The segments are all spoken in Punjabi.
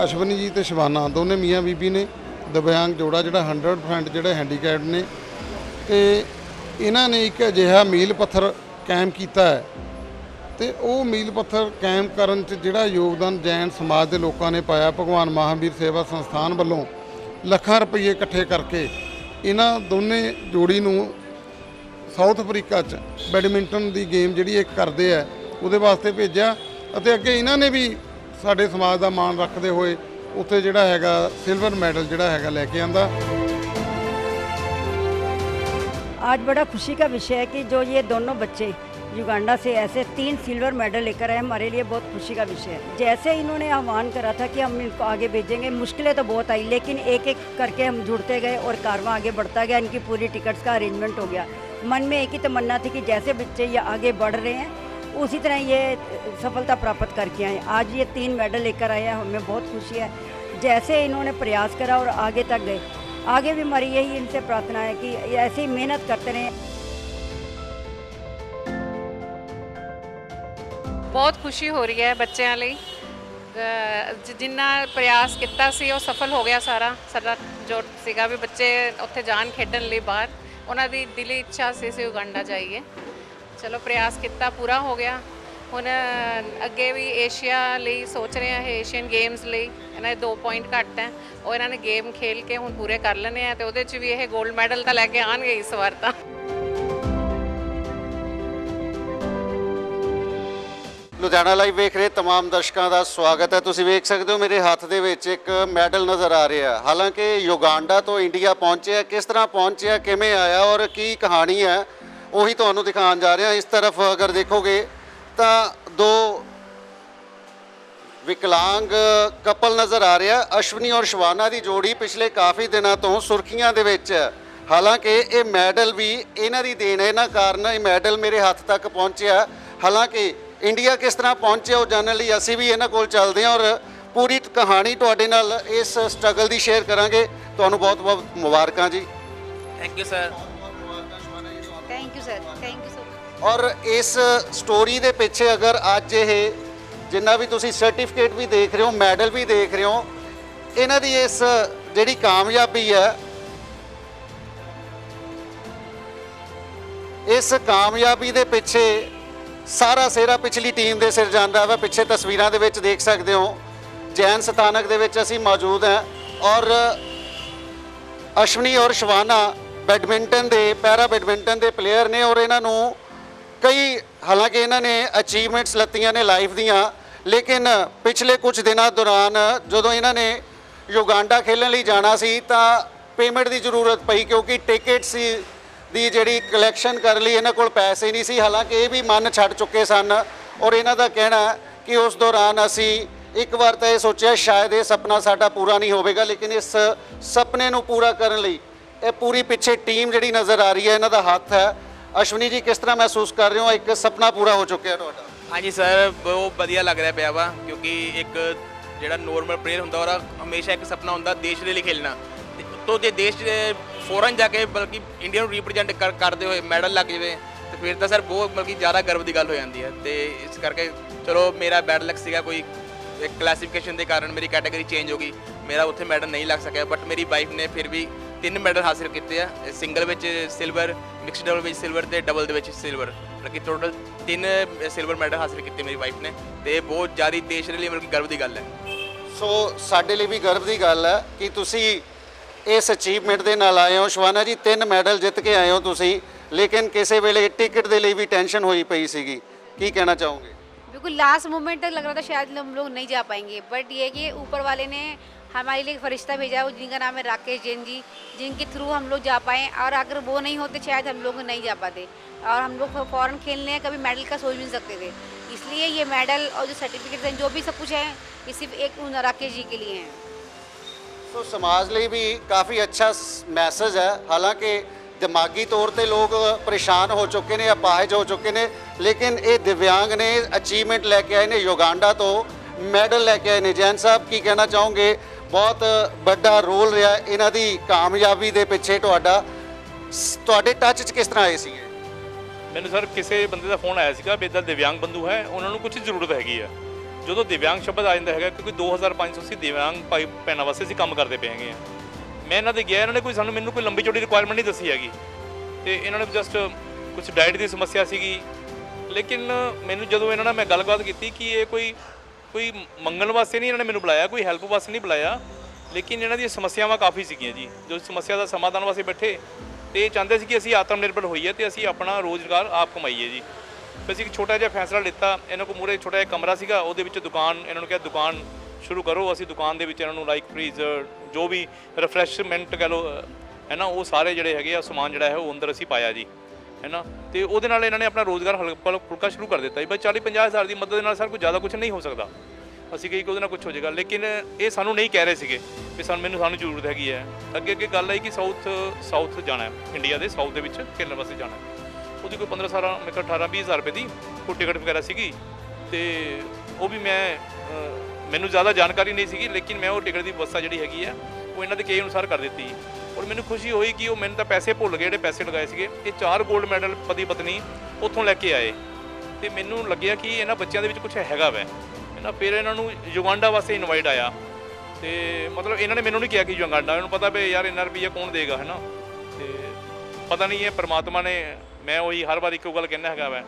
ਅਸ਼ਵਨੀ ਜੀ ਤੇ ਸ਼ਿਵਾਨਾ ਦੋਨੇ ਮੀਆਂ ਬੀਬੀ ਨੇ। ਦਿਵਿਆਂਗ ਜੋੜਾ ਜਿਹੜਾ 100% ਜਿਹੜੇ ਹੈਂਡੀਕੈਪਡ ਨੇ ਤੇ ਇਹਨਾਂ ਨੇ ਇੱਕ ਅਜਿਹਾ ਮੀਲ ਪੱਥਰ ਕਾਇਮ ਕੀਤਾ ਹੈ ਤੇ ਉਹ ਮੀਲ ਪੱਥਰ ਕਾਇਮ ਕਰਨ 'ਚ ਜਿਹੜਾ ਯੋਗਦਾਨ ਜੈਨ ਸਮਾਜ ਦੇ ਲੋਕਾਂ ਨੇ ਪਾਇਆ, ਭਗਵਾਨ ਮਹਾਂਵੀਰ ਸੇਵਾ ਸੰਸਥਾਨ ਵੱਲੋਂ ਲੱਖਾਂ ਰੁਪਏ ਇਕੱਠੇ ਕਰਕੇ ਇਹਨਾਂ ਦੋਨੇ ਜੋੜੀ ਨੂੰ ਸਾਊਥ ਅਫਰੀਕਾ 'ਚ ਬੈਡਮਿੰਟਨ ਦੀ ਗੇਮ ਜਿਹੜੀ ਇੱਕ ਕਰਦੇ ਆ ਉਹਦੇ ਵਾਸਤੇ ਭੇਜਿਆ ਅਤੇ ਅੱਗੇ ਇਹਨਾਂ ਨੇ ਵੀ ਸਾਡੇ ਸਮਾਜ ਦਾ ਮਾਣ ਰੱਖਦੇ ਹੋਏ ਉੱਥੇ ਜਿਹੜਾ ਹੈਗਾ ਸਿਲਵਰ ਮੈਡਲ ਜਿਹੜਾ ਹੈਗਾ ਲੈ ਕੇ ਆਂਦਾ। आज बड़ा खुशी का विषय है कि जो ये दोनों बच्चे युगांडा से ऐसे 3 सिल्वर मेडल लेकर आए, हमारे लिए बहुत खुशी का विषय है। जैसे इन्होंने आह्वान करा था कि हम इनको आगे भेजेंगे, मुश्किलें तो बहुत आई, लेकिन एक एक करके हम जुड़ते गए और कारवां आगे बढ़ता गया। इनकी पूरी टिकट्स का अरेंजमेंट हो गया। मन में एक ही तमन्ना थी कि जैसे बच्चे ये आगे बढ़ रहे हैं उसी तरह ये सफलता प्राप्त करके आए। आज ये 3 मेडल लेकर आए हैं, हमें बहुत खुशी है। जैसे इन्होंने प्रयास करा और आगे तक गए, आगे भी हमारी यही इनसे प्रार्थना है कि ऐसे ही मेहनत करते रहें। बहुत खुशी हो रही है बच्चों ਲਈ ਜਿੰਨਾ ਪ੍ਰਯਾਸ ਕੀਤਾ ਸੀ ਉਹ ਸਫਲ ਹੋ ਗਿਆ। ਸਾਡਾ ਜੋ ਸੀਗਾ ਵੀ ਬੱਚੇ ਉੱਥੇ ਜਾਣ ਖੇਡਣ ਲਈ ਬਾਹਰ, ਉਹਨਾਂ ਦੀ ਦਿਲੀ ਇੱਛਾ ਸੀ ਅਸੀਂ ਉਗਾਂਡਾ ਜਾਈਏ। ਚਲੋ ਪ੍ਰਯਾਸ ਕੀਤਾ, ਪੂਰਾ ਹੋ ਗਿਆ। ਹੁਣ ਅੱਗੇ ਵੀ ਏਸ਼ੀਆ ਲਈ ਸੋਚ ਰਹੇ ਹਾਂ, ਏਸ਼ੀਅਨ ਗੇਮਸ ਲਈ ਇਹਨਾਂ ਦੇ 2 ਪੁਆਇੰਟ ਘੱਟ ਹੈ, ਉਹ ਇਹਨਾਂ ਨੇ ਗੇਮ ਖੇਲ ਕੇ ਹੁਣ ਪੂਰੇ ਕਰ ਲੈਣੇ ਆ ਤੇ ਉਹਦੇ 'ਚ ਵੀ ਇਹ 골ਡ ਮੈਡਲ ਤਾਂ ਲੈ ਕੇ ਆਉਣਗੇ ਇਸ ਵਾਰ ਤਾਂ। ਲੁਧਿਆਣਾ ਲਾਈਵ ਵੇਖ ਰਹੇ तमाम ਦਰਸ਼ਕਾਂ ਦਾ ਸਵਾਗਤ ਹੈ। ਤੁਸੀਂ ਵੇਖ ਸਕਦੇ ਹੋ ਮੇਰੇ ਹੱਥ ਦੇ ਵਿੱਚ ਇੱਕ ਮੈਡਲ ਨਜ਼ਰ ਆ ਰਿਹਾ। ਹਾਲਾਂਕਿ ਯੁਗਾਂਡਾ ਤੋਂ ਇੰਡੀਆ ਪਹੁੰਚਿਆ, ਕਿਸ ਤਰ੍ਹਾਂ ਪਹੁੰਚਿਆ, ਕਿਵੇਂ ਆਇਆ ਔਰ ਕੀ ਕਹਾਣੀ ਹੈ ਉਹੀ ਤੁਹਾਨੂੰ ਦਿਖਾਉਣ ਜਾ ਰਿਹਾ। ਇਸ ਤਰਫ ਅਗਰ ਦੇਖੋਗੇ ਤਾਂ 2 ਵਿਕਲਾਂਗ ਕਪਲ ਨਜ਼ਰ ਆ ਰਿਹਾ। ਅਸ਼ਵਨੀ ਔਰ ਸ਼ਿਵਾਨਾ ਦੀ ਜੋੜੀ ਪਿਛਲੇ ਕਾਫੀ ਦਿਨਾਂ ਤੋਂ ਸੁਰਖੀਆਂ ਦੇ ਵਿੱਚ ਹੈ। ਹਾਲਾਂਕਿ ਇਹ ਮੈਡਲ ਵੀ ਇਹਨਾਂ ਦੀ ਦੇਣ ਹੈ, ਇਹਨਾਂ ਕਾਰਨ ਇਹ ਮੈਡਲ ਮੇਰੇ ਹੱਥ ਤੱਕ ਪਹੁੰਚਿਆ। ਹਾਲਾਂਕਿ ਇੰਡੀਆ ਕਿਸ ਤਰ੍ਹਾਂ ਪਹੁੰਚਿਆ ਉਹ ਜਾਣਨ ਲਈ ਅਸੀਂ ਵੀ ਇਹਨਾਂ ਕੋਲ ਚੱਲਦੇ ਹਾਂ ਔਰ ਪੂਰੀ ਕਹਾਣੀ ਤੁਹਾਡੇ ਨਾਲ ਇਸ ਸਟਰਗਲ ਦੀ ਸ਼ੇਅਰ ਕਰਾਂਗੇ। ਤੁਹਾਨੂੰ ਬਹੁਤ ਬਹੁਤ ਮੁਬਾਰਕਾਂ ਜੀ। Thank you sir. Thank you sir, thank you so much. ਔਰ ਇਸ ਸਟੋਰੀ ਦੇ ਪਿੱਛੇ ਅਗਰ ਅੱਜ ਇਹ ਜਿੰਨਾ ਵੀ ਤੁਸੀਂ ਸਰਟੀਫਿਕੇਟ ਵੀ ਦੇਖ ਰਹੇ ਹੋ, ਮੈਡਲ ਵੀ ਦੇਖ ਰਹੇ ਹੋ, ਇਹਨਾਂ ਦੀ ਇਸ ਜਿਹੜੀ ਕਾਮਯਾਬੀ ਹੈ, ਇਸ ਕਾਮਯਾਬੀ ਦੇ ਪਿੱਛੇ ਸਾਰਾ ਸਿਹਰਾ ਪਿਛਲੀ ਟੀਮ ਦੇ ਸਿਰ ਜਾਂਦਾ ਵਾ। ਪਿੱਛੇ ਤਸਵੀਰਾਂ ਦੇ ਵਿੱਚ ਦੇਖ ਸਕਦੇ ਹੋ ਜੈਨ ਸਥਾਨਕ ਦੇ ਵਿੱਚ ਅਸੀਂ ਮੌਜੂਦ ਹਾਂ ਔਰ ਅਸ਼ਵਨੀ ਔਰ ਸ਼ਿਵਾਨਾ ਬੈਡਮਿੰਟਨ ਦੇ ਪੈਰਾ ਬੈਡਮਿੰਟਨ ਦੇ ਪਲੇਅਰ ਨੇ ਔਰ ਇਹਨਾਂ ਨੂੰ ਕਈ ਹਾਲਾਂਕਿ ਇਹਨਾਂ ਨੇ ਅਚੀਵਮੈਂਟਸ ਲੱਤੀਆਂ ਨੇ ਲਾਈਫ ਦੀਆਂ, ਲੇਕਿਨ ਪਿਛਲੇ ਕੁਝ ਦਿਨਾਂ ਦੌਰਾਨ ਜਦੋਂ ਇਹਨਾਂ ਨੇ ਯੁਗਾਂਡਾ ਖੇਡਣ ਲਈ ਜਾਣਾ ਸੀ ਤਾਂ ਪੇਮੈਂਟ ਦੀ ਜ਼ਰੂਰਤ ਪਈ ਕਿਉਂਕਿ ਟਿਕਟਸ ਦੀ ਜਿਹੜੀ ਕਲੈਕਸ਼ਨ ਕਰਨ ਲਈ ਇਹਨਾਂ ਕੋਲ ਪੈਸੇ ਨਹੀਂ ਸੀ। ਹਾਲਾਂਕਿ ਇਹ ਵੀ ਮਨ ਛੱਡ ਚੁੱਕੇ ਸਨ ਔਰ ਇਹਨਾਂ ਦਾ ਕਹਿਣਾ ਕਿ ਉਸ ਦੌਰਾਨ ਅਸੀਂ ਇੱਕ ਵਾਰ ਤਾਂ ਇਹ ਸੋਚਿਆ ਸ਼ਾਇਦ ਇਹ ਸੁਪਨਾ ਸਾਡਾ ਪੂਰਾ ਨਹੀਂ ਹੋਵੇਗਾ, ਲੇਕਿਨ ਇਸ ਸੁਪਨੇ ਨੂੰ ਪੂਰਾ ਕਰਨ ਲਈ ਇਹ ਪੂਰੀ ਪਿੱਛੇ ਟੀਮ ਜਿਹੜੀ ਨਜ਼ਰ ਆ ਰਹੀ ਹੈ ਇਹਨਾਂ ਦਾ ਹੱਥ ਹੈ। ਅਸ਼ਵਨੀ ਜੀ ਕਿਸ ਤਰ੍ਹਾਂ ਮਹਿਸੂਸ ਕਰ ਰਹੇ ਹੋ, ਇੱਕ ਸੁਪਨਾ ਪੂਰਾ ਹੋ ਚੁੱਕਿਆ ਤੁਹਾਡਾ? ਹਾਂਜੀ ਸਰ, ਬਹੁਤ ਵਧੀਆ ਲੱਗ ਰਿਹਾ ਪਿਆ ਵਾ ਕਿਉਂਕਿ ਇੱਕ ਜਿਹੜਾ ਨੋਰਮਲ ਪਲੇਅਰ ਹੁੰਦਾ ਉਹਦਾ ਹਮੇਸ਼ਾ ਇੱਕ ਸੁਪਨਾ ਹੁੰਦਾ ਦੇਸ਼ ਦੇ ਲਈ ਖੇਲਣਾ। ਤੋਂ ਜੇ ਦੇਸ਼ ਫੋਰਨ ਜਾ ਕੇ ਬਲਕਿ ਇੰਡੀਆ ਨੂੰ ਰਿਪਰੈਜ਼ੈਂਟ ਕਰਦੇ ਹੋਏ ਮੈਡਲ ਲੱਗ ਜਾਵੇ ਤੇ ਫਿਰ ਤਾਂ ਸਰ ਬਹੁਤ ਬਲਕਿ ਜ਼ਿਆਦਾ ਗਰਵ ਦੀ ਗੱਲ ਹੋ ਜਾਂਦੀ ਹੈ। ਤੇ ਇਸ ਕਰਕੇ ਚਲੋ ਮੇਰਾ ਬੈਡ ਲੱਕ ਸੀਗਾ, ਕੋਈ ਇੱਕ ਕਲਾਸੀਫਿਕੇਸ਼ਨ ਦੇ ਕਾਰਨ ਮੇਰੀ ਕੈਟਾਗਰੀ ਚੇਂਜ ਹੋ ਗਈ, ਮੇਰਾ ਉੱਥੇ ਮੈਡਲ ਨਹੀਂ ਲੱਗ ਸਕਿਆ। ਬਟ ਮੇਰੀ ਵਾਈਫ ਨੇ ਫਿਰ ਵੀ 3 ਮੈਡਲ ਹਾਸਿਲ ਕੀਤੇ ਆ, ਸਿੰਗਲ ਵਿੱਚ ਸਿਲਵਰ, ਮਿਕਸਡ ਡਬਲ ਵਿੱਚ ਸਿਲਵਰ ਤੇ ਡਬਲ ਦੇ ਵਿੱਚ ਸਿਲਵਰ, ਬਲਕਿ ਟੋਟਲ 3 ਸਿਲਵਰ ਮੈਡਲ ਹਾਸਿਲ ਕੀਤੇ ਮੇਰੀ ਵਾਈਫ ਨੇ ਤੇ ਬਹੁਤ ਜ਼ਿਆਦਾ ਦੇਸ਼ ਦੇ ਲਈ ਮਤਲਬ ਗਰਵ ਦੀ ਗੱਲ ਹੈ। ਸੋ ਸਾਡੇ ਲਈ ਵੀ ਗਰਵ ਦੀ ਗੱਲ ਹੈ ਕਿ ਤੁਸੀਂ ਇਸ ਅਚੀਵਮੈਂਟ ਦੇ ਨਾਲ ਆਏ ਹੋ। ਸ਼ਿਵਾਨਾ ਜੀ 3 ਮੈਡਲ ਜਿੱਤ ਕੇ ਆਏ ਹੋ ਤੁਸੀਂ, ਲੇਕਿਨ ਕਿਸੇ ਵੇਲੇ ਟਿਕਟ ਦੇ ਲਈ ਵੀ ਟੈਨਸ਼ਨ ਹੋਈ ਪਈ ਸੀਗੀ, ਕੀ ਕਹਿਣਾ ਚਾਹੋਗੇ? बिल्कुल लास्ट मोमेंट तक लग रहा था शायद हम लोग नहीं जा पाएंगे, बट ये कि ऊपर वाले ने हमारे लिए एक फरिश्ता भेजा है जिनका नाम है राकेश जैन जी, जिनके थ्रू हम लोग जा पाएँ। और अगर वो नहीं होते शायद हम लोग नहीं जा पाते और हम लोग फ़ौरन खेलने कभी मेडल का सोच भी नहीं सकते थे। इसलिए ये मेडल और जो सर्टिफिकेट हैं जो भी सब कुछ है ये सिर्फ एक राकेश जी के लिए हैं। ਸੋ ਸਮਾਜ ਲਈ ਵੀ ਕਾਫੀ ਅੱਛਾ ਮੈਸੇਜ ਹੈ। ਹਾਲਾਂਕਿ ਦਿਮਾਗੀ ਤੌਰ ਤੇ ਲੋਕ ਪਰੇਸ਼ਾਨ ਹੋ ਚੁੱਕੇ ਨੇ, ਅਪਾਹਜ ਹੋ ਚੁੱਕੇ ਨੇ, ਲੇਕਿਨ ਇਹ ਦਿਵਿਆਂਗ ਨੇ ਅਚੀਵਮੈਂਟ ਲੈ ਕੇ ਆਏ ਨੇ, ਯੁਗਾਂਡਾ ਤੋਂ ਮੈਡਲ ਲੈ ਕੇ ਆਏ ਨੇ। ਜੈਨ ਸਾਹਿਬ ਕੀ ਕਹਿਣਾ ਚਾਹੋਗੇ? ਬਹੁਤ ਵੱਡਾ ਰੋਲ ਰਿਹਾ ਇਹਨਾਂ ਦੀ ਕਾਮਯਾਬੀ ਦੇ ਪਿੱਛੇ ਤੁਹਾਡਾ, ਤੁਹਾਡੇ ਟੱਚ 'ਚ ਕਿਸ ਤਰ੍ਹਾਂ ਆਏ ਸੀਗੇ? ਮੈਨੂੰ ਸਰ ਕਿਸੇ ਬੰਦੇ ਦਾ ਫੋਨ ਆਇਆ ਸੀਗਾ ਵੀ ਇੱਦਾਂ ਦਿਵਿਆਂਗ ਬੰਦੂ ਹੈ, ਉਹਨਾਂ ਨੂੰ ਕੁਝ ਜ਼ਰੂਰਤ ਹੈਗੀ ਆ ਜਦੋਂ ਦਿਵਿਆਂਗ ਸ਼ਬਦ ਆ ਜਾਂਦਾ ਹੈਗਾ, ਕਿਉਂਕਿ 2500 ਅਸੀਂ ਦਿਵਿਆਂਗ ਭਾਈ ਭੈਣਾਂ ਵਾਸਤੇ ਅਸੀਂ ਕੰਮ ਕਰਦੇ ਪਏ ਹੈਗੇ ਆ। ਮੈਂ ਇਹਨਾਂ ਦੇ ਗਿਆ, ਇਹਨਾਂ ਨੇ ਕੋਈ ਮੈਨੂੰ ਕੋਈ ਲੰਬੀ ਚੌੜੀ ਰਿਕੁਆਇਰਮੈਂਟ ਨਹੀਂ ਦੱਸੀ ਹੈਗੀ, ਤੇ ਇਹਨਾਂ ਨੇ ਜਸਟ ਕੁਝ ਡਾਈਟ ਦੀ ਸਮੱਸਿਆ ਸੀਗੀ। ਲੇਕਿਨ ਮੈਨੂੰ ਜਦੋਂ ਇਹਨਾਂ ਨਾਲ ਮੈਂ ਗੱਲਬਾਤ ਕੀਤੀ ਕਿ ਇਹ ਕੋਈ ਮੰਗਣ ਵਾਸਤੇ ਨਹੀਂ ਇਹਨਾਂ ਨੇ ਮੈਨੂੰ ਬੁਲਾਇਆ, ਕੋਈ ਹੈਲਪ ਵਾਸਤੇ ਨਹੀਂ ਬੁਲਾਇਆ, ਲੇਕਿਨ ਇਹਨਾਂ ਦੀਆਂ ਸਮੱਸਿਆਵਾਂ ਕਾਫੀ ਸੀਗੀਆਂ ਜੀ। ਜੋ ਸਮੱਸਿਆ ਦਾ ਸਮਾਧਾਨ ਵਾਸਤੇ ਬੈਠੇ ਤੇ ਇਹ ਚਾਹੁੰਦੇ ਸੀ ਕਿ ਅਸੀਂ ਆਤਮ ਨਿਰਭਰ ਹੋਈਏ ਤੇ ਅਸੀਂ ਆਪਣਾ ਰੋਜ਼ਗਾਰ ਆਪ ਕਮਾਈਏ ਜੀ। ਫਿਰ ਅਸੀਂ ਇੱਕ ਛੋਟਾ ਜਿਹਾ ਫੈਸਲਾ ਲਿੱਤਾ, ਇਹਨਾਂ ਕੋਲ ਮੂਹਰੇ ਛੋਟਾ ਜਿਹਾ ਕਮਰਾ ਸੀਗਾ, ਉਹਦੇ ਵਿੱਚ ਦੁਕਾਨ, ਇਹਨਾਂ ਨੂੰ ਕਿਹਾ ਦੁਕਾਨ ਸ਼ੁਰੂ ਕਰੋ। ਅਸੀਂ ਦੁਕਾਨ ਦੇ ਵਿੱਚ ਇਹਨਾਂ ਨੂੰ ਲਾਈਕ ਫਰੀਜ਼ਰ, ਜੋ ਵੀ ਰਿਫਰੈਸ਼ਮੈਂਟ ਕਹਿ ਲਓ ਹੈ ਨਾ, ਉਹ ਸਾਰੇ ਜਿਹੜੇ ਹੈਗੇ ਆ ਸਮਾਨ ਜਿਹੜਾ ਹੈ ਉਹ ਅੰਦਰ ਅਸੀਂ ਪਾਇਆ ਜੀ, ਹੈ ਨਾ। ਤੇ ਉਹਦੇ ਨਾਲ ਇਹਨਾਂ ਨੇ ਆਪਣਾ ਰੋਜ਼ਗਾਰ ਹਲਕਾ ਫੁਲਕਾ ਸ਼ੁਰੂ ਕਰ ਦਿੱਤਾ ਜੀ। ਬਸ 40-50 ਹਜ਼ਾਰ ਦੀ ਮਦਦ ਦੇ ਨਾਲ ਸਰ ਕੋਈ ਜ਼ਿਆਦਾ ਕੁਝ ਨਹੀਂ ਹੋ ਸਕਦਾ। ਅਸੀਂ ਕਹੀ ਕਿ ਉਹਦੇ ਨਾਲ ਕੁਝ ਹੋ ਜਾਏਗਾ, ਲੇਕਿਨ ਇਹ ਸਾਨੂੰ ਨਹੀਂ ਕਹਿ ਰਹੇ ਸੀਗੇ ਵੀ ਸਾਨੂੰ ਜ਼ਰੂਰਤ ਹੈਗੀ ਹੈ। ਅੱਗੇ ਗੱਲ ਆਈ ਕਿ ਸਾਊਥ ਜਾਣਾ ਹੈ, ਇੰਡੀਆ ਦੇ ਸਾਊਥ ਦੇ ਵਿੱਚ ਖੇਡਣ ਵਾਸਤੇ ਜਾਣਾ ਹੈ। ਉਹਦੀ ਕੋਈ 15-17 ਮੇਰੇ ਕੋਲ 18-20 ਹਜ਼ਾਰ ਰੁਪਏ ਦੀ ਕੋਈ ਟਿਕਟ ਵਗੈਰਾ ਸੀਗੀ, ਤੇ ਉਹ ਵੀ ਮੈਨੂੰ ਜ਼ਿਆਦਾ ਜਾਣਕਾਰੀ ਨਹੀਂ ਸੀਗੀ, ਲੇਕਿਨ ਮੈਂ ਉਹ ਟਿਕਟ ਦੀ ਵਿਵਸਥਾ ਜਿਹੜੀ ਹੈਗੀ ਹੈ ਉਹ ਇਹਨਾਂ ਦੇ ਕਹੇ ਅਨੁਸਾਰ ਕਰ ਦਿੱਤੀ। ਔਰ ਮੈਨੂੰ ਖੁਸ਼ੀ ਹੋਈ ਕਿ ਉਹ ਮੈਨੂੰ ਤਾਂ ਪੈਸੇ ਭੁੱਲ ਗਏ ਜਿਹੜੇ ਪੈਸੇ ਲਗਾਏ ਸੀਗੇ। ਇਹ 4 골ਡ ਮੈਡਲ ਪਤੀ ਪਤਨੀ ਉੱਥੋਂ ਲੈ ਕੇ ਆਏ, ਤੇ ਮੈਨੂੰ ਲੱਗਿਆ ਕਿ ਇਹਨਾਂ ਬੱਚਿਆਂ ਦੇ ਵਿੱਚ ਕੁਝ ਹੈਗਾ ਵੈ, ਹੈ ਨਾ। ਫਿਰ ਇਹਨਾਂ ਨੂੰ ਯੁਗਾਂਡਾ ਵਾਸਤੇ ਇਨਵਾਈਟ ਆਇਆ, ਤੇ ਮਤਲਬ ਇਹਨਾਂ ਨੇ ਮੈਨੂੰ ਨਹੀਂ ਕਿਹਾ ਕਿ ਯੁਗਾਂਡਾ, ਇਹਨਾਂ ਨੂੰ ਪਤਾ ਵੀ ਯਾਰ ਇੰਨਾ ਰੁਪਈਆ ਕੌਣ ਦੇਗਾ, ਹੈ ਨਾ। ਤੇ ਪਤਾ ਨਹੀਂ ਇਹ ਪਰਮਾਤਮਾ ਨੇ, ਮੈਂ ਉਹੀ ਹਰ ਵਾਰ ਇੱਕੋ ਗੱਲ ਕਹਿੰਦਾ ਹੈਗਾ ਵੈ,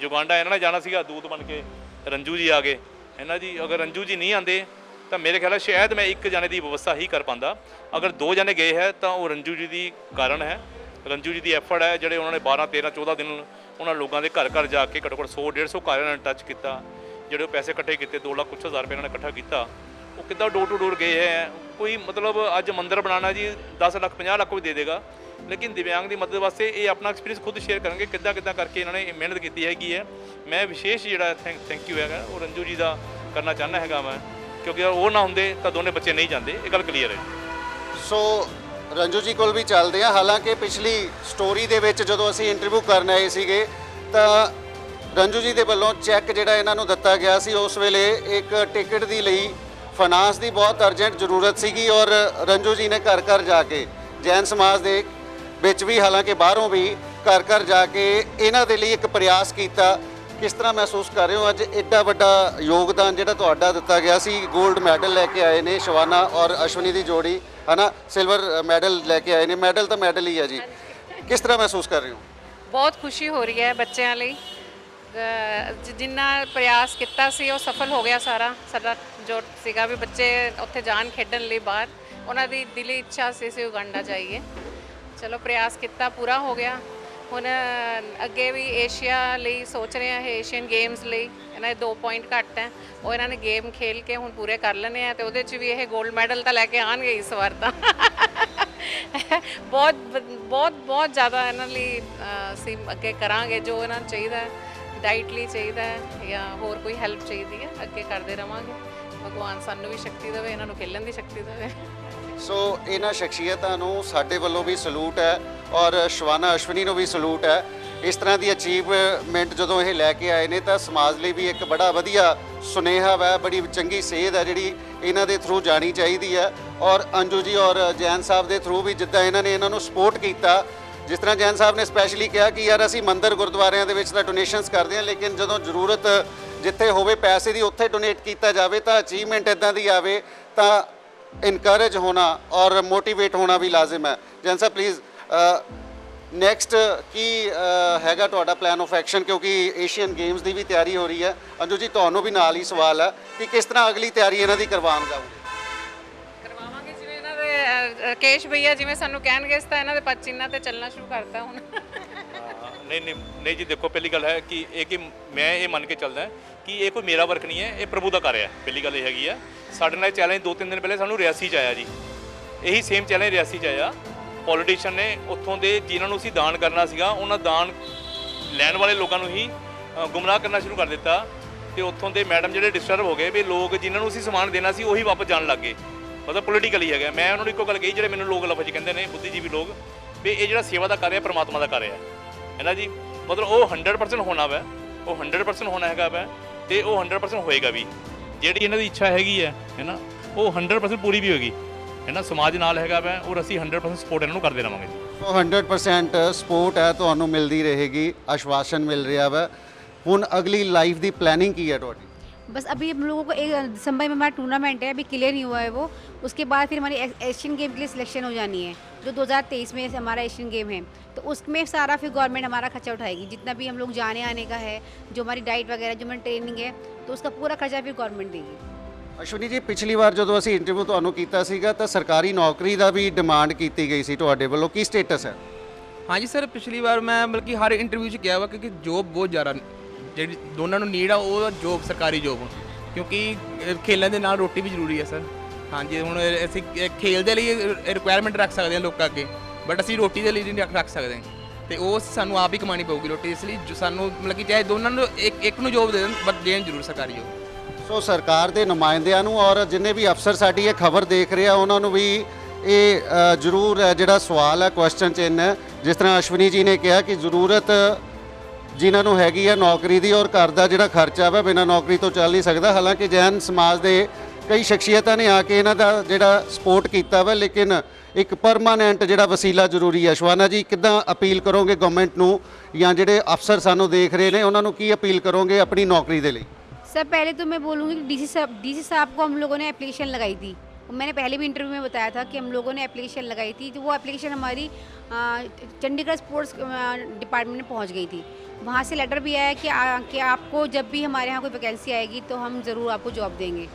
ਯੁਗਾਂਡਾ ਇਹਨਾਂ ਨੇ ਜਾਣਾ ਸੀਗਾ ਦੂਤ ਬਣ ਕੇ, ਰੰਜੂ ਜੀ ਆ ਗਏ, ਹੈ ਨਾ ਜੀ। ਅਗਰ ਰੰਜੂ ਜੀ ਨਹੀਂ ਆਉਂਦੇ ਤਾਂ ਮੇਰੇ ਖਿਆਲ ਸ਼ਾਇਦ ਮੈਂ ਇੱਕ ਜਾਣੇ ਦੀ ਵਿਵਸਥਾ ਹੀ ਕਰ ਪਾਉਂਦਾ। ਅਗਰ 2 ਜਣੇ ਗਏ ਹੈ ਤਾਂ ਉਹ ਰੰਜੂ ਜੀ ਦੀ ਕਾਰਨ ਹੈ, ਰੰਜੂ ਜੀ ਦੀ ਐਫਰਟ ਹੈ, ਜਿਹੜੇ ਉਹਨਾਂ ਨੇ 12, 13, 14 ਦਿਨ ਉਹਨਾਂ ਲੋਕਾਂ ਦੇ ਘਰ ਜਾ ਕੇ ਘੱਟੋ ਘੱਟ 100-150 ਘਰਾਂ ਨਾਲ ਟੱਚ ਕੀਤਾ। ਜਿਹੜੇ ਉਹ ਪੈਸੇ ਇਕੱਠੇ ਕੀਤੇ, 2 ਲੱਖ ਕੁਛ ਹਜ਼ਾਰ ਰੁਪਏ ਇਹਨਾਂ ਨੇ ਇਕੱਠਾ ਕੀਤਾ, ਉਹ ਕਿੱਦਾਂ ਡੋਰ ਟੂ ਡੋਰ ਗਏ ਹੈ। ਕੋਈ ਮਤਲਬ ਅੱਜ ਮੰਦਿਰ ਬਣਾਉਣਾ ਜੀ 10 ਲੱਖ 50 ਲੱਖ ਵੀ ਦੇ ਦੇਗਾ, ਲੇਕਿਨ ਦਿਵਿਆਂਗ ਦੀ ਮਦਦ ਵਾਸਤੇ ਇਹ ਆਪਣਾ ਐਕਸਪੀਰੀਅੰਸ ਖੁਦ ਸ਼ੇਅਰ ਕਰਨਗੇ ਕਿੱਦਾਂ ਕਰਕੇ ਇਹਨਾਂ ਨੇ ਮਿਹਨਤ ਕੀਤੀ ਹੈਗੀ ਹੈ। ਮੈਂ ਵਿਸ਼ੇਸ਼ ਜਿਹੜਾ ਥੈਂਕ ਯੂ ਹੈਗਾ ਉਹ ਰੰਜੂ ਜੀ ਦਾ ਕਰਨਾ ਚਾਹੁੰਦਾ ਹੈਗਾ ਮੈਂ, ਕਿਉਂਕਿ ਉਹ ਨਾ ਹੁੰਦੇ ਤਾਂ ਦੋਨੇ ਬੱਚੇ ਨਹੀਂ ਜਾਂਦੇ, ਇਹ ਗੱਲ ਕਲੀਅਰ ਹੈ। ਸੋ ਰੰਜੂ ਜੀ ਕੋਲ ਵੀ ਚੱਲਦੇ ਆ। ਹਾਲਾਂਕਿ ਪਿਛਲੀ ਸਟੋਰੀ ਦੇ ਵਿੱਚ ਜਦੋਂ ਅਸੀਂ ਇੰਟਰਵਿਊ ਕਰਨ ਆਏ ਸੀਗੇ ਤਾਂ ਰੰਜੂ ਜੀ ਦੇ ਵੱਲੋਂ ਚੈੱਕ ਜਿਹੜਾ ਇਹਨਾਂ ਨੂੰ ਦਿੱਤਾ ਗਿਆ ਸੀ, ਉਸ ਵੇਲੇ ਇੱਕ ਟਿਕਟ ਦੀ ਲਈ ਫਾਈਨਾਂਸ ਦੀ ਬਹੁਤ ਅਰਜੈਂਟ ਜ਼ਰੂਰਤ ਸੀਗੀ, ਔਰ ਰੰਜੂ ਜੀ ਨੇ ਘਰ ਘਰ ਜਾ ਕੇ ਜੈਨ ਸਮਾਜ ਦੇ ਵਿੱਚ ਵੀ, ਹਾਲਾਂਕਿ ਬਾਹਰੋਂ ਵੀ ਘਰ ਘਰ ਜਾ ਕੇ ਇਹਨਾਂ ਦੇ ਲਈ ਇੱਕ ਪ੍ਰਯਾਸ ਕੀਤਾ। ਕਿਸ ਤਰ੍ਹਾਂ ਮਹਿਸੂਸ ਕਰ ਰਹੇ ਹੋ ਅੱਜ ਐਡਾ ਵੱਡਾ ਯੋਗਦਾਨ ਜਿਹੜਾ ਤੁਹਾਡਾ ਦਿੱਤਾ ਗਿਆ ਸੀ? 골ਡ ਮੈਡਲ ਲੈ ਕੇ ਆਏ ਨੇ ਸ਼ਿਵਾਨਾ ਔਰ ਅਸ਼ਵਨੀ ਦੀ ਜੋੜੀ, ਹੈ ਨਾ, ਸਿਲਵਰ ਮੈਡਲ ਲੈ ਕੇ ਆਏ ਨੇ। ਮੈਡਲ ਤਾਂ ਮੈਡਲ ਹੀ ਹੈ ਜੀ, ਕਿਸ ਤਰ੍ਹਾਂ ਮਹਿਸੂਸ ਕਰ ਰਹੇ ਹੋ? ਬਹੁਤ ਖੁਸ਼ੀ ਹੋ ਰਹੀ ਹੈ ਬੱਚਿਆਂ ਲਈ। ਜਿੰਨਾ ਪ੍ਰਯਾਸ ਕੀਤਾ ਸੀ ਉਹ ਸਫਲ ਹੋ ਗਿਆ ਸਾਡਾ ਜੋ ਸੀਗਾ ਵੀ ਬੱਚੇ ਉੱਥੇ ਜਾਣ ਖੇਡਣ ਲਈ ਬਾਹਰ, ਉਹਨਾਂ ਦੀ ਦਿਲੀ ਇੱਛਾ ਸੀ ਅਸੀਂ ਉਗਾਂਡਾ ਜਾਈਏ। ਚਲੋ ਪ੍ਰਯਾਸ ਕੀਤਾ, ਪੂਰਾ ਹੋ ਗਿਆ। ਹੁਣ ਅੱਗੇ ਵੀ ਏਸ਼ੀਆ ਲਈ ਸੋਚ ਰਹੇ ਆ, ਏਸ਼ੀਅਨ ਗੇਮਸ ਲਈ ਇਹਨਾਂ ਦੇ 2 ਪੁਆਇੰਟ ਘੱਟ ਹੈ, ਉਹ ਇਹਨਾਂ ਨੇ ਗੇਮ ਖੇਲ ਕੇ ਹੁਣ ਪੂਰੇ ਕਰ ਲੈਣੇ ਆ, ਤੇ ਉਹਦੇ 'ਚ ਵੀ ਇਹ 골ਡ ਮੈਡਲ ਤਾਂ ਲੈ ਕੇ ਆਉਣਗੇ ਇਸ ਵਾਰ ਤਾਂ। ਬਹੁਤ ਜ਼ਿਆਦਾ ਇਹਨਾਂ ਲਈ ਅਸੀਂ ਅੱਗੇ ਕਰਾਂਗੇ ਜੋ ਇਹਨਾਂ ਨੂੰ ਚਾਹੀਦਾ ਹੈ, ਡਾਈਟ ਲਈ ਚਾਹੀਦਾ ਹੈ ਜਾਂ ਹੋਰ ਕੋਈ ਹੈਲਪ ਚਾਹੀਦੀ ਹੈ, ਅੱਗੇ ਕਰਦੇ ਰਵਾਂਗੇ। ਭਗਵਾਨ ਸਾਨੂੰ ਵੀ ਸ਼ਕਤੀ ਦੇਵੇ, ਇਹਨਾਂ ਨੂੰ ਖੇਲਣ ਦੀ ਸ਼ਕਤੀ ਦੇਵੇ। ਸੋ ਇਹਨਾਂ ਸ਼ਖਸੀਅਤਾਂ ਨੂੰ ਸਾਡੇ ਵੱਲੋਂ ਵੀ ਸਲੂਟ ਹੈ, ਔਰ ਸ਼ਿਵਾਨਾ ਅਸ਼ਵਨੀ ਨੂੰ ਵੀ ਸਲੂਟ ਹੈ। ਇਸ ਤਰ੍ਹਾਂ ਦੀ ਅਚੀਵਮੈਂਟ ਜਦੋਂ ਇਹ ਲੈ ਕੇ ਆਏ ਨੇ ਤਾਂ ਸਮਾਜ ਲਈ ਵੀ ਇੱਕ ਬੜਾ ਵਧੀਆ ਸੁਨੇਹਾ ਹੈ, ਬੜੀ ਚੰਗੀ ਸੇਧ ਹੈ ਜਿਹੜੀ ਇਹਨਾਂ ਦੇ ਥਰੂ ਜਾਣੀ ਚਾਹੀਦੀ ਹੈ। ਔਰ ਅੰਜੂ ਜੀ ਔਰ ਜੈਨ ਸਾਹਿਬ ਦੇ ਥਰੂ ਵੀ ਜਿੱਦਾਂ ਇਹਨਾਂ ਨੇ ਇਹਨਾਂ ਨੂੰ ਸਪੋਰਟ ਕੀਤਾ, ਜਿਸ ਤਰ੍ਹਾਂ ਜੈਨ ਸਾਹਿਬ ਨੇ ਸਪੈਸ਼ਲੀ ਕਿਹਾ ਕਿ ਯਾਰ ਅਸੀਂ ਮੰਦਿਰ ਗੁਰਦੁਆਰਿਆਂ ਦੇ ਵਿੱਚ ਤਾਂ ਡੋਨੇਸ਼ਨਸ ਕਰਦੇ ਹਾਂ, ਲੇਕਿਨ ਜਦੋਂ ਜ਼ਰੂਰਤ ਜਿੱਥੇ ਹੋਵੇ ਪੈਸੇ ਦੀ ਉੱਥੇ ਡੋਨੇਟ ਕੀਤਾ ਜਾਵੇ, ਤਾਂ ਅਚੀਵਮੈਂਟ ਇੱਦਾਂ ਦੀ ਆਵੇ ਤਾਂ ਇਨਕਰੇਜ ਹੋਣਾ ਔਰ ਮੋਟੀਵੇਟ ਹੋਣਾ ਵੀ ਲਾਜ਼ਮ ਹੈ। ਜੈਨ ਸਾਹਿਬ ਪਲੀਜ਼, ਨੈਕਸਟ ਕੀ ਹੈਗਾ ਤੁਹਾਡਾ ਪਲਾਨ ਆਫ ਐਕਸ਼ਨ, ਕਿਉਂਕਿ ਏਸ਼ੀਅਨ ਗੇਮਸ ਦੀ ਵੀ ਤਿਆਰੀ ਹੋ ਰਹੀ ਹੈ। ਅੰਜੂ ਜੀ ਤੁਹਾਨੂੰ ਵੀ ਨਾਲ ਹੀ ਸਵਾਲ ਹੈ ਕਿ ਕਿਸ ਤਰ੍ਹਾਂ ਅਗਲੀ ਤਿਆਰੀ ਇਹਨਾਂ ਦੀ ਕਰਵਾਉਣ ਜਾਓਗੇ? ਕਰਵਾਵਾਂਗੇ ਜਿਵੇਂ ਇਹਨਾਂ ਦੇ ਰਾਕੇਸ਼ ਭਈਆ ਜਿਵੇਂ ਸਾਨੂੰ ਕਹਿਣਗੇ, ਇਸ ਤਾਂ ਇਹਨਾਂ ਦੇ ਪੱਚਿੰਨਾ ਤੇ ਚੱਲਣਾ ਸ਼ੁਰੂ ਕਰਤਾ ਹੁਣ। ਨਹੀਂ ਜੀ, ਦੇਖੋ ਪਹਿਲੀ ਗੱਲ ਹੈ ਕਿ ਮੈਂ ਇਹ ਮੰਨ ਕੇ ਚੱਲਦਾ ਕਿ ਇਹ ਕੋਈ ਮੇਰਾ ਵਰਕ ਨਹੀਂ ਹੈ, ਇਹ ਪ੍ਰਭੂ ਦਾ ਕਾਰਜ ਹੈ। ਪਹਿਲੀ ਗੱਲ ਇਹ ਹੈਗੀ ਹੈ, ਸਾਡੇ ਨਾਲ ਚੈਲੰਜ 2-3 ਦਿਨ ਪਹਿਲੇ ਸਾਨੂੰ ਰਿਆਸੀ 'ਚ ਆਇਆ ਜੀ, ਇਹੀ ਸੇਮ ਚੈਲੰਜ ਰਿਆਸੀ 'ਚ ਆਇਆ। ਪੋਲੀਟੀਸ਼ੀਅਨ ਨੇ ਉੱਥੋਂ ਦੇ ਜਿਨ੍ਹਾਂ ਨੂੰ ਅਸੀਂ ਦਾਨ ਕਰਨਾ ਸੀਗਾ, ਉਹਨਾਂ ਦਾਨ ਲੈਣ ਵਾਲੇ ਲੋਕਾਂ ਨੂੰ ਹੀ ਗੁੰਮਰਾਹ ਕਰਨਾ ਸ਼ੁਰੂ ਕਰ ਦਿੱਤਾ, ਤੇ ਉੱਥੋਂ ਦੇ ਮੈਡਮ ਜਿਹੜੇ ਡਿਸਟਰਬ ਹੋ ਗਏ ਵੀ ਲੋਕ ਜਿਨ੍ਹਾਂ ਨੂੰ ਅਸੀਂ ਸਮਾਨ ਦੇਣਾ ਸੀ ਉਹੀ ਵਾਪਸ ਜਾਣ ਲੱਗ ਗਏ। ਮਤਲਬ ਪੋਲੀਟੀਕਲੀ ਹੈਗਾ। ਮੈਂ ਉਹਨਾਂ ਨੂੰ ਇੱਕੋ ਗੱਲ ਕਹੀ, ਜਿਹੜੇ ਮੈਨੂੰ ਲੋਕ ਲਫ਼ਜ਼ ਕਹਿੰਦੇ ਨੇ ਬੁੱਧੀਜੀਵੀ ਲੋਕ, ਵੀ ਇਹ ਜਿਹੜਾ ਸੇਵਾ ਦਾ ਕਾਰਜ ਹੈ ਪਰਮਾਤਮਾ ਦਾ ਕਾਰਜ ਹੈ ਨਾ ਜੀ। ਮਤਲਬ ਉਹ 100% ਹੋਣਾ ਵਾ, ਉਹ 100% ਹੋਣਾ ਹੈਗਾ ਵਾ, ਤੇ ਉਹ 100% ਹੋਏਗਾ ਵੀ। ਜਿਹੜੀ ਇਹਨਾਂ ਦੀ ਇੱਛਾ ਹੈਗੀ ਹੈ ਨਾ, ਉਹ 100% ਪੂਰੀ ਵੀ ਹੋਏਗੀ, ਹੈ ਨਾ। ਸਮਾਜ ਨਾਲ ਹੈਗਾ ਵਾ, ਔਰ ਅਸੀਂ 100% ਸਪੋਰਟ ਇਹਨਾਂ ਨੂੰ ਕਰਦੇ ਰਹਾਂਗੇ ਜੀ। ਸੋ 100% ਸਪੋਰਟ ਹੈ ਤੁਹਾਨੂੰ ਮਿਲਦੀ ਰਹੇਗੀ, ਆਸ਼ਵਾਸਨ ਮਿਲ ਰਿਹਾ ਵਾ। ਹੁਣ ਅਗਲੀ ਲਾਈਫ ਦੀ ਪਲੈਨਿੰਗ ਕੀ ਹੈ ਤੁਹਾਡੀ? बस अभी हम लोगों को 1 दिसंबर में हमारा टूर्नामेंट है, अभी क्लियर नहीं हुआ है वो। उसके बाद फिर हमारी एशियन गेम के लिए सिलेक्शन हो जानी है, जो 2023 में हमारा एशियन गेम है। तो उसमें सारा फिर गवर्नमेंट हमारा खर्चा उठाएगी, जितना भी हम लोग जाने आने का है, जो हमारी डाइट वगैरह, जो हमारी ट्रेनिंग है, तो उसका पूरा खर्चा फिर गवर्नमेंट देगी। ਅਸ਼ਵਨੀ ਜੀ, ਪਿਛਲੀ ਵਾਰ ਜਦੋਂ ਅਸੀਂ ਇੰਟਰਵਿਊ ਤੁਹਾਨੂੰ ਕੀਤਾ ਸੀਗਾ ਤਾਂ ਸਰਕਾਰੀ ਨੌਕਰੀ ਦਾ ਵੀ ਡਿਮਾਂਡ ਕੀਤੀ ਗਈ ਸੀ ਤੁਹਾਡੇ ਵੱਲੋਂ, ਕੀ ਸਟੇਟਸ ਹੈ? ਹਾਂਜੀ ਸਰ, ਪਿਛਲੀ ਵਾਰ ਮੈਂ ਬਲਕਿ ਹਰ ਇੰਟਰਵਿਊ 'ਚ ਕਿਹਾ ਵਾ ਕਿਉਂਕਿ ਜੋਬ ਬਹੁਤ ਜ਼ਿਆਦਾ ਜਿਹੜੀ ਦੋਨਾਂ ਨੂੰ ਨੀਡ ਆ ਉਹ ਜੋਬ, ਸਰਕਾਰੀ ਜੋਬ, ਕਿਉਂਕਿ ਖੇਲਣ ਦੇ ਨਾਲ ਰੋਟੀ ਵੀ ਜ਼ਰੂਰੀ ਹੈ ਸਰ। ਹਾਂਜੀ, ਹੁਣ ਅਸੀਂ ਖੇਲ ਦੇ ਲਈ ਰਿਕੁਆਇਰਮੈਂਟ ਰੱਖ ਸਕਦੇ ਹਾਂ ਲੋਕਾਂ ਅੱਗੇ, ਬਟ ਅਸੀਂ ਰੋਟੀ ਦੇ ਲਈ ਨਹੀਂ ਰੱਖ ਸਕਦੇ, ਤੇ ਉਹ ਸਾਨੂੰ ਆਪ ਹੀ ਕਮਾਣੀ ਪਊਗੀ ਰੋਟੀ। ਇਸ ਲਈ ਸਾਨੂੰ ਮਤਲਬ ਕਿ ਚਾਹੇ ਦੋਨਾਂ ਨੂੰ ਇੱਕ ਨੂੰ ਜੋਬ ਦੇ ਦੇਣ, ਬਟ ਦੇਣ ਜ਼ਰੂਰ ਸਰਕਾਰੀ ਜੋਬ। ਸੋ ਸਰਕਾਰ ਦੇ ਨੁਮਾਇੰਦਿਆਂ ਨੂੰ ਔਰ ਜਿੰਨੇ ਵੀ ਅਫਸਰ ਸਾਡੀ ਇਹ ਖਬਰ ਦੇਖ ਰਹੇ ਆ ਉਹਨਾਂ ਨੂੰ ਵੀ ਇਹ ਜ਼ਰੂਰ ਜਿਹੜਾ ਸਵਾਲ ਹੈ, ਕੁਐਸਚਨ ਚਿੰਨ੍ਹ ਹੈ। ਜਿਸ ਤਰ੍ਹਾਂ ਅਸ਼ਵਨੀ ਜੀ ਨੇ ਕਿਹਾ ਕਿ ਜ਼ਰੂਰਤ ਜਿਨ੍ਹਾਂ ਨੂੰ ਹੈਗੀ ਹੈ ਨੌਕਰੀ ਦੀ, ਔਰ ਘਰ ਦਾ ਜਿਹੜਾ ਖਰਚਾ ਵਾ ਬਿਨਾਂ ਨੌਕਰੀ ਤੋਂ ਚੱਲ ਨਹੀਂ ਸਕਦਾ। ਹਾਲਾਂਕਿ ਜੈਨ ਸਮਾਜ ਦੇ ਕਈ ਸ਼ਖਸੀਅਤਾਂ ਨੇ ਆ ਕੇ ਇਹਨਾਂ ਦਾ ਜਿਹੜਾ ਸਪੋਰਟ ਕੀਤਾ ਵਾ, ਲੇਕਿਨ ਇੱਕ ਪਰਮਾਨੈਂਟ ਜਿਹੜਾ ਵਸੀਲਾ ਜ਼ਰੂਰੀ ਹੈ। ਸ਼ਵਾਨਾ ਜੀ, ਕਿੱਦਾਂ ਅਪੀਲ ਕਰੋਗੇ ਗਵਰਨਮੈਂਟ ਨੂੰ ਜਾਂ ਜਿਹੜੇ ਅਫਸਰ ਸਾਨੂੰ ਦੇਖ ਰਹੇ ਨੇ ਉਹਨਾਂ ਨੂੰ ਕੀ ਅਪੀਲ ਕਰੋਗੇ ਆਪਣੀ ਨੌਕਰੀ ਦੇ ਲਈ? सर पहले तो मैं बोलूँगी कि डीसी साहब को हम लोगों ने एप्लीकेशन लगाई थी। मैंने पहले भी इंटरव्यू में बताया था कि हम लोगों ने एप्लीकेशन लगाई थी, तो वो एप्लीकेशन हमारी चंडीगढ़ स्पोर्ट्स डिपार्टमेंट में पहुंच गई थी। वहाँ से लेटर भी आया कि आपको जब भी हमारे यहाँ कोई वैकेंसी आएगी तो हम ज़रूर आपको जॉब देंगे।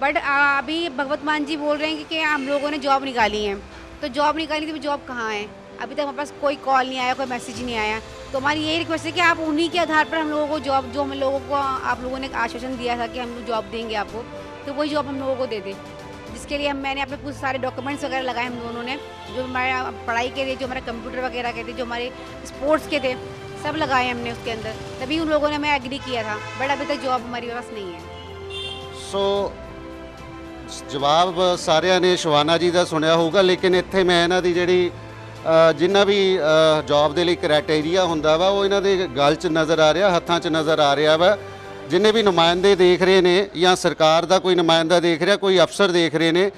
बट अभी भगवत मान जी बोल रहे हैं कि हम लोगों ने जॉब निकाली है, तो जॉब निकाली थी, जॉब कहाँ है? अभी तक हमारे पास कोई कॉल नहीं आया, कोई मैसेज नहीं आया। तो हमारी यही रिक्वेस्ट है कि आप उन्हीं के आधार पर हम लोगों को जॉब, जो हम लोगों को आप लोगों ने आश्वासन दिया था कि हम लोग जॉब देंगे आपको, तो वही जॉब हम लोगों को दे दें। जिसके लिए मैंने अपने कुछ सारे डॉक्यूमेंट्स वगैरह लगाए हम दोनों ने, जो हमारे पढ़ाई के लिए, जो हमारे कंप्यूटर वगैरह के थे, जो हमारे स्पोर्ट्स के थे, सब लगाए हमने उसके अंदर। तभी उन लोगों ने हमें एग्री किया था, बट अभी तक जॉब हमारे पास नहीं है। ਸੋ ਜਵਾਬ ਸਾਰਿਆਂ ਨੇ ਸ਼ਵਾਨਾ ਜੀ ਦਾ ਸੁਣਿਆ ਹੋਊਗਾ, ਲੇਕਿਨ ਇੱਥੇ ਮੈਂ ਇਹਨਾਂ ਦੀ ਜਿਹੜੀ ਜਿੰਨਾ ਵੀ ਜੌਬ ਦੇ ਲਈ ਕ੍ਰਾਈਟੇਰੀਆ ਹੁੰਦਾ ਵਾ ਉਹ ਇਹਨਾਂ ਦੇ ਗਲ 'ਚ ਨਜ਼ਰ ਆ ਰਿਹਾ, ਹੱਥਾਂ 'ਚ ਨਜ਼ਰ ਆ ਰਿਹਾ ਵਾ। ਜਿੰਨੇ ਵੀ ਨੁਮਾਇੰਦੇ ਦੇਖ ਰਹੇ ਨੇ ਜਾਂ ਸਰਕਾਰ ਦਾ ਕੋਈ ਨੁਮਾਇੰਦਾ ਦੇਖ ਰਿਹਾ, ਕੋਈ ਅਫਸਰ ਦੇਖ ਰਹੇ ਨੇ,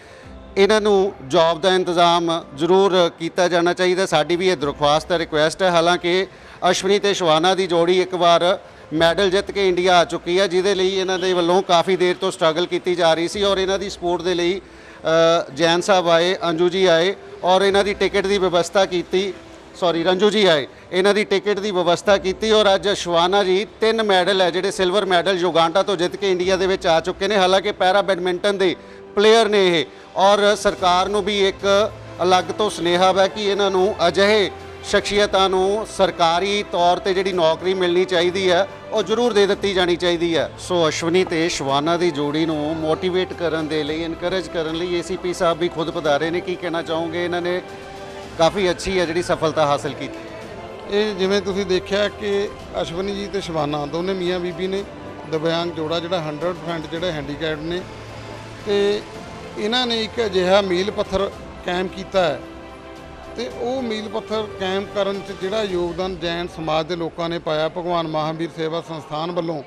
ਇਹਨਾਂ ਨੂੰ ਜੌਬ ਦਾ ਇੰਤਜ਼ਾਮ ਜ਼ਰੂਰ ਕੀਤਾ ਜਾਣਾ ਚਾਹੀਦਾ। ਸਾਡੀ ਵੀ ਇਹ ਦਰਖਾਸਤ ਹੈ, ਰਿਕੁਐਸਟ ਹੈ। ਹਾਲਾਂਕਿ ਅਸ਼ਵਨੀ ਤੇ ਸ਼ਵਾਨਾ ਦੀ ਜੋੜੀ ਇੱਕ ਵਾਰ ਮੈਡਲ ਜਿੱਤ ਕੇ ਇੰਡੀਆ ਆ ਚੁੱਕੀ ਹੈ, ਜਿਹਦੇ ਲਈ ਇਹਨਾਂ ਦੇ ਵੱਲੋਂ ਕਾਫੀ ਦੇਰ ਤੋਂ ਸਟਰਗਲ ਕੀਤੀ ਜਾ ਰਹੀ ਸੀ, ਔਰ ਇਹਨਾਂ ਦੀ ਸਪੋਰਟ ਦੇ ਲਈ ਜੈਨ ਸਾਹਿਬ ਆਏ, ਅੰਜੂ ਜੀ ਆਏ, ਔਰ ਇਹਨਾਂ ਦੀ ਟਿਕਟ ਦੀ ਵਿਵਸਥਾ ਕੀਤੀ। ਰੰਜੂ ਜੀ ਆਏ, ਇਹਨਾਂ ਦੀ ਟਿਕਟ ਦੀ ਵਿਵਸਥਾ ਕੀਤੀ, ਔਰ ਅੱਜ ਸ਼ਵਾਨਾ ਜੀ 3 ਮੈਡਲ ਹੈ ਜਿਹੜੇ ਸਿਲਵਰ ਮੈਡਲ ਯੁਗਾਂਡਾ ਤੋਂ ਜਿੱਤ ਕੇ ਇੰਡੀਆ ਦੇ ਵਿੱਚ ਆ ਚੁੱਕੇ ਨੇ। ਹਾਲਾਂਕਿ ਪੈਰਾ ਬੈਡਮਿੰਟਨ ਦੇ ਪਲੇਅਰ ਨੇ ਇਹ, ਔਰ ਸਰਕਾਰ ਨੂੰ ਵੀ ਇੱਕ ਅਲੱਗ ਤੋਂ ਸੁਨੇਹਾ ਹੈ ਕਿ ਇਹਨਾਂ ਨੂੰ ਅਜਿਹੇ ਸ਼ਖਸੀਅਤਾਂ ਨੂੰ ਸਰਕਾਰੀ ਤੌਰ ਤੇ ਜਿਹੜੀ ਨੌਕਰੀ ਮਿਲਣੀ ਚਾਹੀਦੀ ਹੈ ਉਹ ਜ਼ਰੂਰ ਦੇ ਦਿੱਤੀ ਜਾਣੀ ਚਾਹੀਦੀ ਹੈ। ਸੋ ਅਸ਼ਵਨੀ ਤੇ ਸ਼ਵਾਨਾ ਦੀ ਜੋੜੀ ਨੂੰ ਮੋਟੀਵੇਟ ਕਰਨ ਦੇ ਲਈ, ਇਨਕਰੇਜ ਕਰਨ ਲਈ ਏਸੀਪੀ ਸਾਹਿਬ ਵੀ ਖੁਦ ਪਧਾਰੇ ਨੇ। ਕੀ ਕਹਿਣਾ ਚਾਹੋਗੇ? ਇਹਨਾਂ ਨੇ ਕਾਫੀ ਅੱਛੀ ਹੈ ਜਿਹੜੀ ਸਫਲਤਾ ਹਾਸਲ ਕੀਤੀ। ਇਹ ਜਿਵੇਂ ਤੁਸੀਂ ਦੇਖਿਆ ਕਿ ਅਸ਼ਵਨੀ ਜੀ ਤੇ ਸ਼ਵਾਨਾ ਦੋਨੇ ਮੀਆਂ ਬੀਬੀ ਨੇ, ਦਿਵਿਆਂਗ ਜੋੜਾ ਜਿਹੜਾ 100% ਜਿਹੜੇ ਹੈਂਡੀਕੈਪਡ ਨੇ, ਤੇ ਇਹਨਾਂ ਨੇ ਇੱਕ ਅਜਿਹਾ ਮੀਲ ਪੱਥਰ ਕਾਇਮ ਕੀਤਾ ਹੈ, ਤੇ ਉਹ ਮੀਲ ਪੱਥਰ ਕਾਇਮ ਕਰਨ 'ਚ ਜਿਹੜਾ ਯੋਗਦਾਨ ਜੈਨ ਸਮਾਜ ਦੇ ਲੋਕਾਂ ਨੇ ਪਾਇਆ, ਭਗਵਾਨ ਮਹਾਂਵੀਰ ਸੇਵਾ ਸੰਸਥਾਨ ਵੱਲੋਂ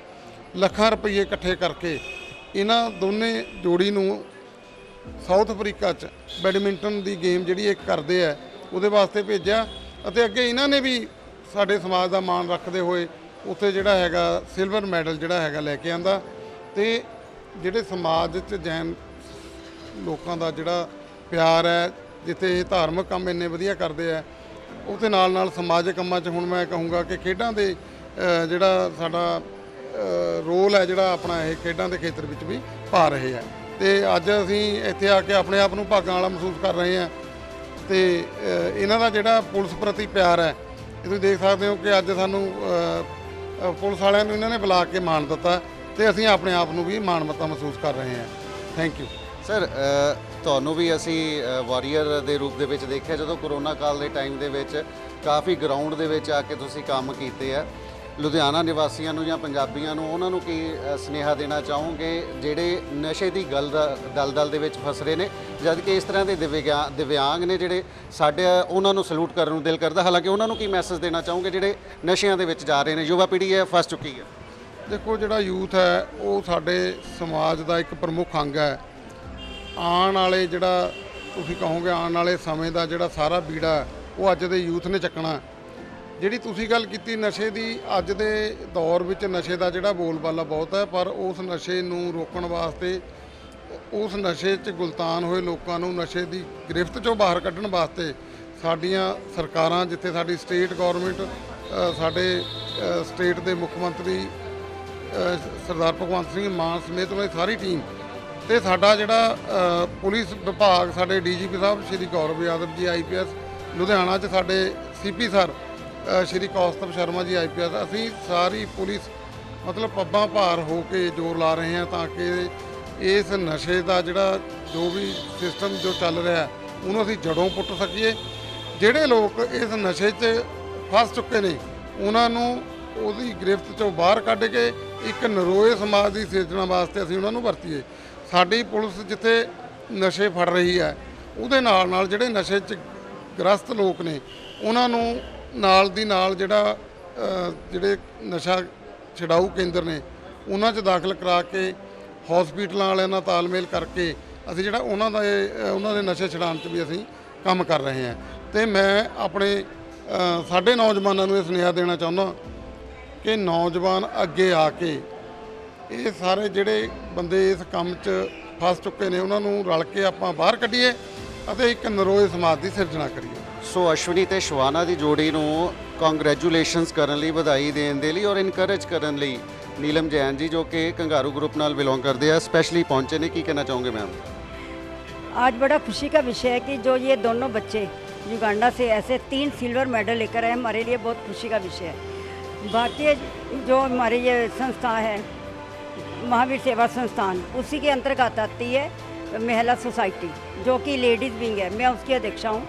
ਲੱਖਾਂ ਰੁਪਏ ਇਕੱਠੇ ਕਰਕੇ ਇਹਨਾਂ ਦੋਨੇ ਜੋੜੀ ਨੂੰ ਸਾਊਥ ਅਫਰੀਕਾ 'ਚ ਬੈਡਮਿੰਟਨ ਦੀ ਗੇਮ ਜਿਹੜੀ ਇਹ ਕਰਦੇ ਆ ਉਹਦੇ ਵਾਸਤੇ ਭੇਜਿਆ, ਅਤੇ ਅੱਗੇ ਇਹਨਾਂ ਨੇ ਵੀ ਸਾਡੇ ਸਮਾਜ ਦਾ ਮਾਣ ਰੱਖਦੇ ਹੋਏ ਉੱਥੇ ਜਿਹੜਾ ਹੈਗਾ ਸਿਲਵਰ ਮੈਡਲ ਜਿਹੜਾ ਹੈਗਾ ਲੈ ਕੇ ਆਂਦਾ। ਤੇ ਜਿਹੜੇ ਸਮਾਜ 'ਚ ਜੈਨ ਲੋਕਾਂ ਦਾ ਜਿਹੜਾ ਪਿਆਰ ਹੈ, ਜਿੱਥੇ ਇਹ ਧਾਰਮਿਕ ਕੰਮ ਇੰਨੇ ਵਧੀਆ ਕਰਦੇ ਆ, ਉਹਦੇ ਨਾਲ ਨਾਲ ਸਮਾਜਿਕ ਕੰਮਾਂ 'ਚ ਹੁਣ ਮੈਂ ਕਹੂੰਗਾ ਕਿ ਖੇਡਾਂ ਦੇ ਜਿਹੜਾ ਸਾਡਾ ਰੋਲ ਹੈ, ਜਿਹੜਾ ਆਪਣਾ ਇਹ ਖੇਡਾਂ ਦੇ ਖੇਤਰ ਵਿੱਚ ਵੀ ਪਾ ਰਹੇ ਆ। ਤੇ ਅੱਜ ਅਸੀਂ ਇੱਥੇ ਆ ਕੇ ਆਪਣੇ ਆਪ ਨੂੰ ਭਾਗਾਂ ਵਾਲਾ ਮਹਿਸੂਸ ਕਰ ਰਹੇ ਹਾਂ। ਤੇ ਇਹਨਾਂ ਦਾ ਜਿਹੜਾ ਪੁਲਿਸ ਪ੍ਰਤੀ ਪਿਆਰ ਹੈ, ਇਹ ਤੁਸੀਂ ਦੇਖ ਸਕਦੇ ਹੋ ਕਿ ਅੱਜ ਸਾਨੂੰ ਪੁਲਿਸ ਵਾਲਿਆਂ ਨੂੰ ਇਹਨਾਂ ਨੇ ਬੁਲਾ ਕੇ ਮਾਣ ਦਿੱਤਾ, ਤੇ ਅਸੀਂ ਆਪਣੇ ਆਪ ਨੂੰ ਵੀ ਮਾਣਮੱਤਾ ਮਹਿਸੂਸ ਕਰ ਰਹੇ ਹਾਂ। Thank you sir. ਤੁਹਾਨੂੰ ਵੀ ਅਸੀਂ ਵਾਰੀਅਰ ਦੇ ਰੂਪ ਦੇ ਵਿੱਚ ਦੇਖਿਆ ਜਦੋਂ ਕਰੋਨਾ ਕਾਲ ਦੇ ਟਾਈਮ ਦੇ ਵਿੱਚ ਕਾਫੀ ਗਰਾਊਂਡ ਦੇ ਵਿੱਚ ਆ ਕੇ ਤੁਸੀਂ ਕੰਮ ਕੀਤੇ ਆ। ਲੁਧਿਆਣਾ ਨਿਵਾਸੀਆਂ ਨੂੰ ਜਾਂ ਪੰਜਾਬੀਆਂ ਨੂੰ ਉਹਨਾਂ ਨੂੰ ਕੀ ਸੁਨੇਹਾ ਦੇਣਾ ਚਾਹੋਗੇ ਜਿਹੜੇ ਨਸ਼ੇ ਦੀ ਦਲਦਲ ਦੇ ਵਿੱਚ ਫਸ ਰਹੇ ਨੇ, ਜਦ ਕਿ ਇਸ ਤਰ੍ਹਾਂ ਦੇ ਦਿਵਿਆਂਗ ਨੇ ਜਿਹੜੇ ਸਾਡੇ, ਉਹਨਾਂ ਨੂੰ ਸਲੂਟ ਕਰਨ ਨੂੰ ਦਿਲ ਕਰਦਾ। ਹਾਲਾਂਕਿ ਉਹਨਾਂ ਨੂੰ ਕੀ ਮੈਸੇਜ ਦੇਣਾ ਚਾਹੋਗੇ ਜਿਹੜੇ ਨਸ਼ਿਆਂ ਦੇ ਵਿੱਚ ਜਾ ਰਹੇ ਨੇ? ਯੁਵਾ ਪੀੜ੍ਹੀ ਹੈ, ਫਸ ਚੁੱਕੀ ਹੈ। ਦੇਖੋ, ਜਿਹੜਾ ਯੂਥ ਹੈ ਉਹ ਸਾਡੇ ਸਮਾਜ ਦਾ ਇੱਕ ਪ੍ਰਮੁੱਖ ਅੰਗ ਹੈ। ਆਉਣ ਵਾਲੇ ਜਿਹੜਾ ਤੁਸੀਂ ਕਹੋਗੇ ਆਉਣ ਵਾਲੇ ਸਮੇਂ ਦਾ ਜਿਹੜਾ ਸਾਰਾ ਬੀੜਾ ਉਹ ਅੱਜ ਦੇ ਯੂਥ ਨੇ ਚੱਕਣਾ। ਜਿਹੜੀ ਤੁਸੀਂ ਗੱਲ ਕੀਤੀ ਨਸ਼ੇ ਦੀ, ਅੱਜ ਦੇ ਦੌਰ ਵਿੱਚ ਨਸ਼ੇ ਦਾ ਜਿਹੜਾ ਬੋਲਬਾਲਾ ਬਹੁਤ ਹੈ, ਪਰ ਉਸ ਨਸ਼ੇ ਨੂੰ ਰੋਕਣ ਵਾਸਤੇ, ਉਸ ਨਸ਼ੇ 'ਚ ਗੁਲਤਾਨ ਹੋਏ ਲੋਕਾਂ ਨੂੰ ਨਸ਼ੇ ਦੀ ਗ੍ਰਿਫਤ 'ਚੋਂ ਬਾਹਰ ਕੱਢਣ ਵਾਸਤੇ ਸਾਡੀਆਂ ਸਰਕਾਰਾਂ, ਜਿੱਥੇ ਸਾਡੀ ਸਟੇਟ ਗਵਰਨਮੈਂਟ, ਸਾਡੇ ਸਟੇਟ ਦੇ ਮੁੱਖ ਮੰਤਰੀ ਸਰਦਾਰ ਭਗਵੰਤ ਸਿੰਘ ਮਾਨ ਸਮੇਤ ਉਹਨਾਂ ਦੀ ਸਾਰੀ ਟੀਮ, ਤੇ ਸਾਡਾ ਜਿਹੜਾ ਪੁਲਿਸ ਵਿਭਾਗ, ਸਾਡੇ ਡੀਜੀਪੀ ਸਾਹਿਬ ਸ਼੍ਰੀ ਗੌਰਵ ਯਾਦਵ ਜੀ ਆਈਪੀਐਸ ਲੁਧਿਆਣਾ 'ਚ, ਸਾਡੇ ਸੀਪੀ ਸਰ ਸ਼੍ਰੀ ਕੌਸਤਭ ਸ਼ਰਮਾ ਜੀ ਆਈਪੀਐਸ, ਅਸੀਂ ਸਾਰੀ ਪੁਲਿਸ ਮਤਲਬ ਪੱਬਾਂ ਭਾਰ ਹੋ ਕੇ ਜ਼ੋਰ ਲਾ ਰਹੇ ਹਾਂ ਤਾਂ ਕਿ ਇਸ ਨਸ਼ੇ ਦਾ ਜਿਹੜਾ ਜੋ ਵੀ ਸਿਸਟਮ ਜੋ ਚੱਲ ਰਿਹਾ ਉਹਨੂੰ ਅਸੀਂ ਜੜੋਂ ਪੁੱਟ ਸਕੀਏ। ਜਿਹੜੇ ਲੋਕ ਇਸ ਨਸ਼ੇ 'ਚ ਫਸ ਚੁੱਕੇ ਨੇ ਉਹਨਾਂ ਨੂੰ ਉਹਦੀ ਗ੍ਰਿਫਤ 'ਚੋਂ ਬਾਹਰ ਕੱਢ ਕੇ ਇੱਕ ਨਰੋਏ ਸਮਾਜ ਦੀ ਸਿਰਜਣਾ ਵਾਸਤੇ ਅਸੀਂ ਉਹਨਾਂ ਨੂੰ ਵਰਤੀਏ। ਸਾਡੀ ਪੁਲਿਸ ਜਿੱਥੇ ਨਸ਼ੇ ਫੜ ਰਹੀ ਹੈ, ਉਹਦੇ ਨਾਲ ਨਾਲ ਜਿਹੜੇ ਨਸ਼ੇ 'ਚ ਗ੍ਰਸਤ ਲੋਕ ਨੇ ਉਹਨਾਂ ਨੂੰ ਨਾਲ ਦੀ ਨਾਲ ਜਿਹੜਾ ਜਿਹੜੇ ਨਸ਼ਾ ਛਡਾਊ ਕੇਂਦਰ ਨੇ ਉਹਨਾਂ 'ਚ ਦਾਖਲ ਕਰਾ ਕੇ ਹਸਪੀਟਲਾਂ ਵਾਲਿਆਂ ਨਾਲ ਤਾਲਮੇਲ ਕਰਕੇ ਅਸੀਂ ਜਿਹੜਾ ਉਹਨਾਂ ਦੇ ਨਸ਼ੇ ਛਡਾਉਣ 'ਚ ਵੀ ਅਸੀਂ ਕੰਮ ਕਰ ਰਹੇ ਹਾਂ। ਤੇ ਮੈਂ ਆਪਣੇ ਸਾਡੇ ਨੌਜਵਾਨਾਂ ਨੂੰ ਇਹ ਸੁਨੇਹਾ ਦੇਣਾ ਚਾਹੁੰਦਾ ਕਿ ਨੌਜਵਾਨ ਅੱਗੇ ਆ ਕੇ ਇਹ ਸਾਰੇ ਜਿਹੜੇ ਬੰਦੇ ਇਸ ਕੰਮ 'ਚ ਫਸ ਚੁੱਕੇ ਨੇ ਉਹਨਾਂ ਨੂੰ ਰਲ ਕੇ ਆਪਾਂ ਬਾਹਰ ਕੱਢੀਏ ਅਤੇ ਇੱਕ ਨਰੋਏ ਸਮਾਜ ਦੀ ਸਿਰਜਣਾ ਕਰੀਏ। ਸੋ ਅਸ਼ਵਨੀ ਤੇ ਸ਼ਵਾਨਾ ਦੀ ਜੋੜੀ ਨੂੰ ਕੰਗ੍ਰੈਚੁਲੇਸ਼ਨਸ ਕਰਨ ਲਈ, ਵਧਾਈ ਦੇਣ ਦੇ ਲਈ ਔਰ ਇਨਕਰੇਜ ਕਰਨ ਲਈ ਨੀਲਮ ਜੈਨ ਜੀ, ਜੋ ਕਿ ਕੰਗਾਰੂ ਗਰੁੱਪ ਨਾਲ ਬਿਲੋਂਗ ਕਰਦੇ ਆ, ਸਪੈਸ਼ਲੀ ਪਹੁੰਚੇ ਨੇ। ਕੀ ਕਹਿਣਾ ਚਾਹੋਗੇ ਮੈਮ? आज बड़ा खुशी का विषय है कि जो ये दोनों बच्चे युगांडा से ऐसे 3 सिल्वर मेडल लेकर आए, हमारे लिए बहुत खुशी का विषय है। भारतीय जो हमारी ये संस्था है महावीर सेवा संस्थान, उसी के अंतर्गत आती है महिला सोसाइटी, जो कि लेडीज़ विंग है, मैं उसकी अध्यक्षा हूँ।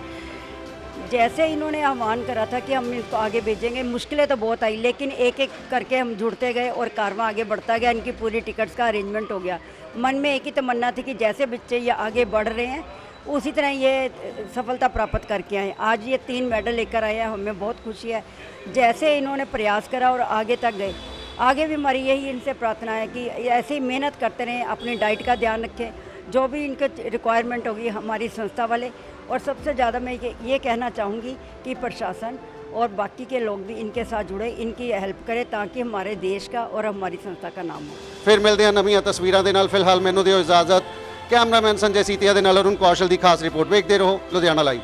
जैसे इन्होंने आह्वान करा था कि हम इनको आगे भेजेंगे, मुश्किलें तो बहुत आई, लेकिन एक एक करके हम जुड़ते गए और कारवां आगे बढ़ता गया। इनकी पूरी टिकट्स का अरेंजमेंट हो गया। मन में एक ही तमन्ना थी कि जैसे बच्चे ये आगे बढ़ रहे हैं उसी तरह ये सफलता प्राप्त करके आए। आज ये 3 मेडल लेकर आए हैं, हमें बहुत खुशी है। जैसे इन्होंने प्रयास करा और आगे तक गए, आगे भी हमारी यही इनसे प्रार्थना है कि ऐसे ही मेहनत करते रहें, अपनी डाइट का ध्यान रखें, जो भी इनके रिक्वायरमेंट होगी हमारी संस्था वाले। और सबसे ज़्यादा मैं ये कहना चाहूँगी कि प्रशासन और बाकी के लोग भी इनके साथ जुड़े, इनकी हेल्प करें ताकि हमारे देश का और हमारी संस्था का नाम हो। ਫਿਰ ਮਿਲਦੇ ਹਾਂ ਨਵੀਆਂ ਤਸਵੀਰਾਂ ਦੇ ਨਾਲ। ਫਿਲਹਾਲ ਮੈਨੂੰ ਦਿਓ ਇਜਾਜ਼ਤ। ਕੈਮਰਾਮੈਨ ਸੰਜੇ ਸੀਤੀਆ ਦੇ ਨਾਲ ਅਰੁਣ ਕੌਸ਼ਲ ਦੀ ਖਾਸ ਰਿਪੋਰਟ ਵੇਖਦੇ ਰਹੋ ਲੁਧਿਆਣਾ ਲਾਈਵ।